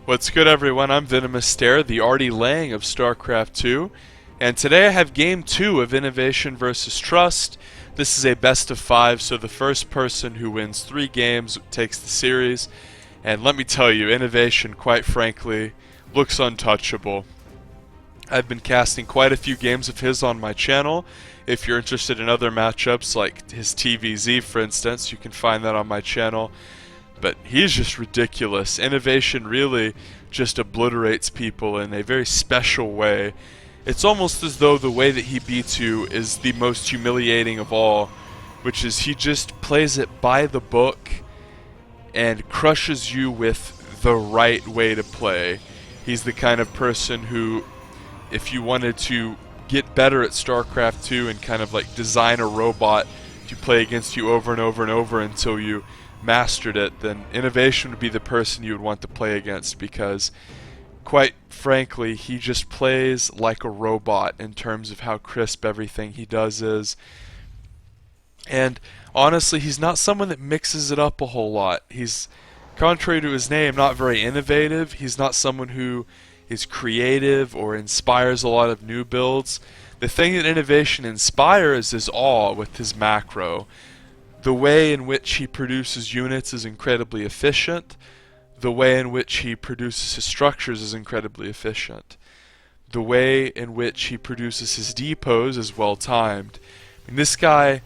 What's good, everyone? I'm Venomous Stare, the Artie Lang of StarCraft 2, and today I have Game 2 of Innovation vs. Trust. This is a best of 5, so the first person who wins 3 games takes the series, and let me tell you, Innovation, quite frankly, looks untouchable. I've been casting quite a few games of his on my channel. If you're interested in other matchups, like his TvZ for instance, you can find that on my channel. But he's just ridiculous. Innovation really just obliterates people in a very special way. It's almost as though the way that he beats you is the most humiliating of all, which is he just plays it by the book and crushes you with the right way to play. He's the kind of person who, if you wanted to get better at StarCraft 2 and kind of like design a robot to play against you over and over and over until you mastered it, then Innovation would be the person you would want to play against, because quite frankly he just plays like a robot in terms of how crisp everything he does is. And honestly, he's not someone that mixes it up a whole lot. He's, contrary to his name, not very innovative. He's not someone who is creative or inspires a lot of new builds. The thing that Innovation inspires is awe with his macro. The way in which he produces units is incredibly efficient. The way in which he produces his structures is incredibly efficient. The way in which he produces his depots is well timed. And this guy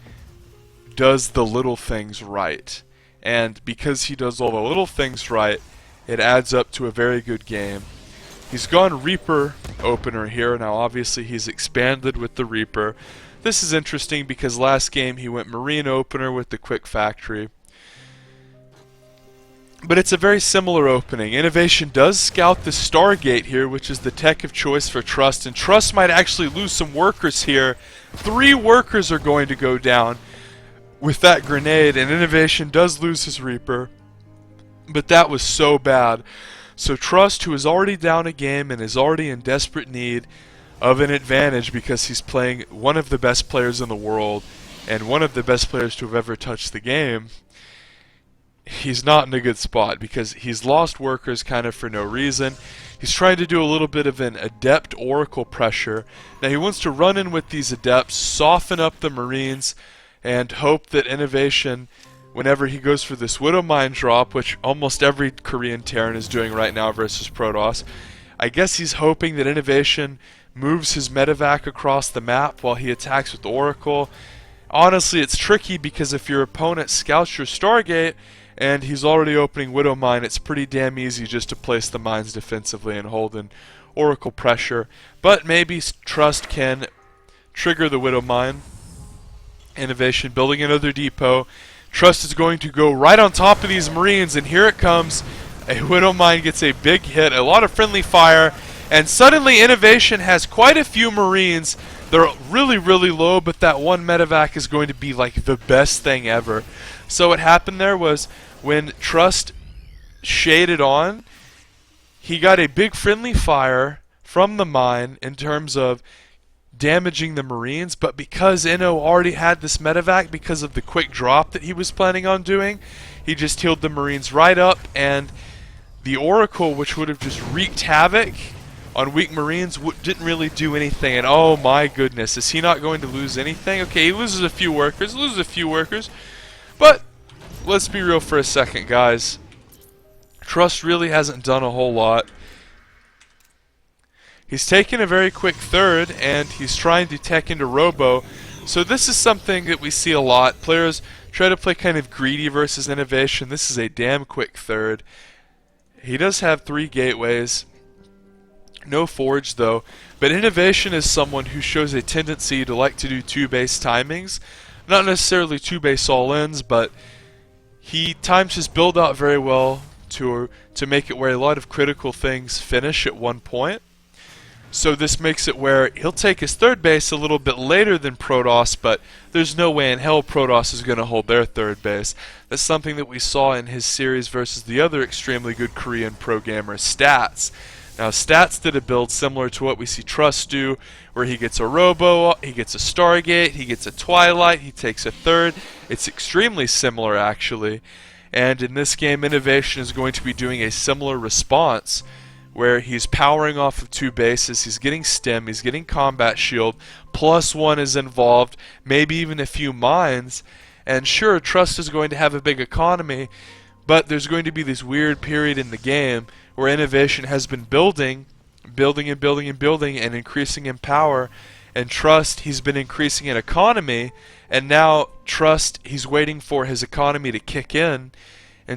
does the little things right. And because he does all the little things right, it adds up to a very good game. He's gone Reaper opener here. Now obviously he's expanded with the Reaper. This is interesting because last game he went Marine opener with the Quick Factory. But it's a very similar opening. Innovation does scout the Stargate here, which is the tech of choice for Trust, and Trust might actually lose some workers here. 3 workers are going to go down with that grenade, and Innovation does lose his Reaper. But that was so bad. So Trust, who is already down a game and is already in desperate need of an advantage because he's playing one of the best players in the world and one of the best players to have ever touched the game, he's not in a good spot because he's lost workers kind of for no reason. He's trying to do a little bit of an adept oracle pressure. Now he wants to run in with these adepts, soften up the Marines, and hope that Innovation, whenever he goes for this Widow Mine drop, which almost every Korean Terran is doing right now versus Protoss, I guess he's hoping that Innovation moves his medevac across the map while he attacks with Oracle. Honestly, it's tricky because if your opponent scouts your Stargate and he's already opening Widow Mine, it's pretty damn easy just to place the mines defensively and hold in Oracle pressure. But maybe Trust can trigger the Widow Mine. Innovation building another depot. Trust is going to go right on top of these Marines, and here it comes. A Widow Mine gets a big hit, a lot of friendly fire, and suddenly Innovation has quite a few Marines. They're really, really low, but that one medevac is going to be like the best thing ever. So what happened there was when Trust shaded on, he got a big friendly fire from the mine in terms of damaging the Marines, but because Inno already had this medevac because of the quick drop that he was planning on doing, he just healed the Marines right up, and the Oracle, which would have just wreaked havoc on weak Marines, didn't really do anything. And oh my goodness, is he not going to lose anything? Okay, he loses a few workers, but let's be real for a second, guys. Trust really hasn't done a whole lot. He's taken a very quick third, and he's trying to tech into Robo. So this is something that we see a lot. Players try to play kind of greedy versus Innovation. This is a damn quick third. He does have 3 gateways. No forge though, but Innovation is someone who shows a tendency to like to do 2 base timings. Not necessarily 2 base all-ins, but he times his build out very well to make it where a lot of critical things finish at one point. So this makes it where he'll take his 3rd base a little bit later than Protoss, but there's no way in hell Protoss is going to hold their 3rd base. That's something that we saw in his series versus the other extremely good Korean pro gamer, Stats. Now Stats did a build similar to what we see Trust do, where he gets a Robo, he gets a Stargate, he gets a Twilight, he takes a 3rd. It's extremely similar actually. And in this game, Innovation is going to be doing a similar response, where he's powering off of 2 bases, he's getting stim, he's getting combat shield, +1 is involved, maybe even a few mines, and sure, Trust is going to have a big economy, but there's going to be this weird period in the game where Innovation has been building and increasing in power, and Trust, he's been increasing in economy, and now Trust, he's waiting for his economy to kick in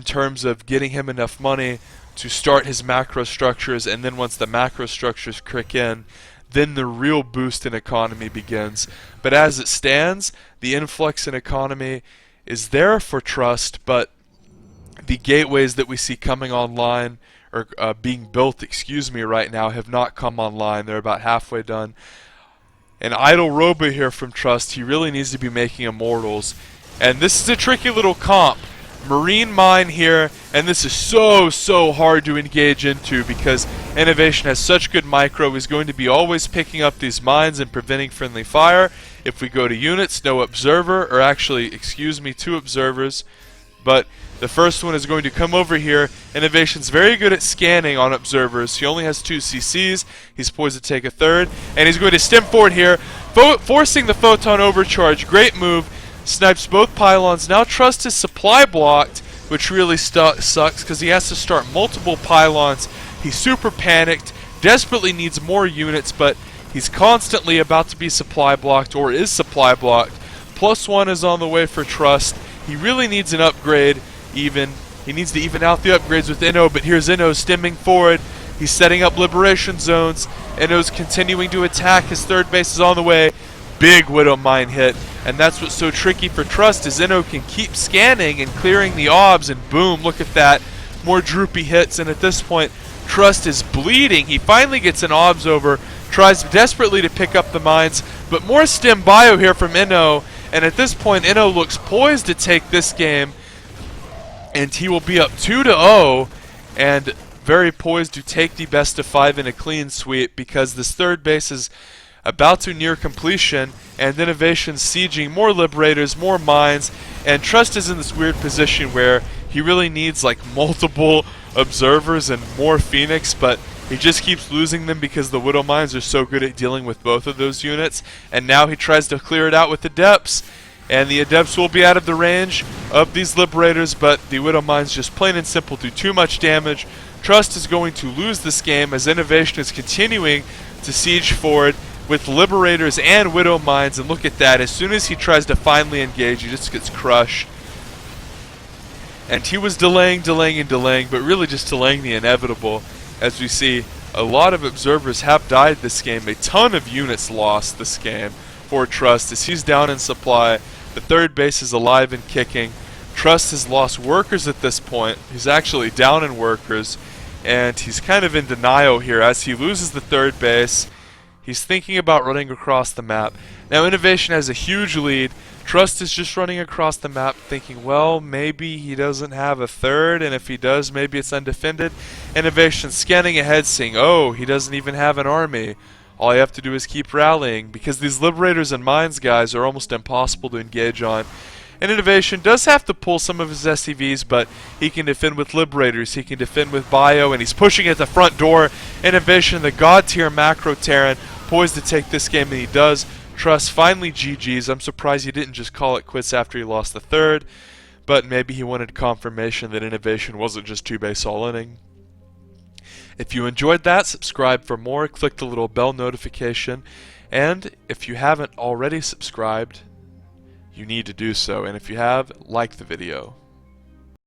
terms of getting him enough money to start his macro structures, and then once the macro structures kick in, then the real boost in economy begins. But as it stands, the influx in economy is there for Trust, but the gateways that we see coming online, or being built, right now, have not come online. They're about halfway done. An idle Robo here from Trust, he really needs to be making Immortals. And this is a tricky little comp. Marine Mine here, and this is so hard to engage into because Innovation has such good micro. He's going to be always picking up these mines and preventing friendly fire. If we go to units, no observer, or actually, 2 observers. But the first one is going to come over here. Innovation's very good at scanning on observers. He only has 2 CCs. He's poised to take a 3rd. And he's going to stem forward here, forcing the Photon Overcharge. Great move. Snipes both pylons. Now Trust is supply blocked, which really sucks because he has to start multiple pylons. He's super panicked, desperately needs more units, but he's constantly about to be supply blocked, or is supply blocked. +1 is on the way for Trust. He really needs an upgrade. He needs to even out the upgrades with Inno, but here's Inno stemming forward. He's setting up liberation zones. Inno's continuing to attack. His 3rd base is on the way. Big Widow Mine hit, and that's what's so tricky for Trust, is Inno can keep scanning and clearing the obs, and boom, look at that, more droopy hits, and at this point, Trust is bleeding. He finally gets an obs over, tries desperately to pick up the mines, but more stem bio here from Inno, and at this point, Inno looks poised to take this game, and he will be up 2-0, and very poised to take the best of 5 in a clean sweep, because this 3rd base is about to near completion, and Innovation sieging more Liberators, more mines, and Trust is in this weird position where he really needs like multiple observers and more Phoenix, but he just keeps losing them because the Widow Mines are so good at dealing with both of those units, and now he tries to clear it out with Adepts, and the Adepts will be out of the range of these Liberators, but the Widow Mines just plain and simple do too much damage. Trust is going to lose this game as Innovation is continuing to siege forward with Liberators and Widow Mines, and look at that, as soon as he tries to finally engage, he just gets crushed. And he was delaying, but really just delaying the inevitable. As we see, a lot of observers have died this game, a ton of units lost this game for Trust, as he's down in supply. The 3rd base is alive and kicking. Trust has lost workers at this point. He's actually down in workers, and he's kind of in denial here as he loses the 3rd base. He's thinking about running across the map. Now Innovation has a huge lead. Trust is just running across the map thinking, well, maybe he doesn't have a 3rd, and if he does, maybe it's undefended. Innovation scanning ahead, saying, oh, he doesn't even have an army. All I have to do is keep rallying, because these Liberators and Mines guys are almost impossible to engage on. And Innovation does have to pull some of his SCVs, but he can defend with Liberators, he can defend with Bio, and he's pushing at the front door. Innovation, the God tier macro Terran, poised to take this game, and he does. Trust finally GG's. I'm surprised he didn't just call it quits after he lost the 3rd, but maybe he wanted confirmation that Innovation wasn't just 2-base all-inning. If you enjoyed that, subscribe for more, click the little bell notification, and if you haven't already subscribed, you need to do so, and if you have, like the video.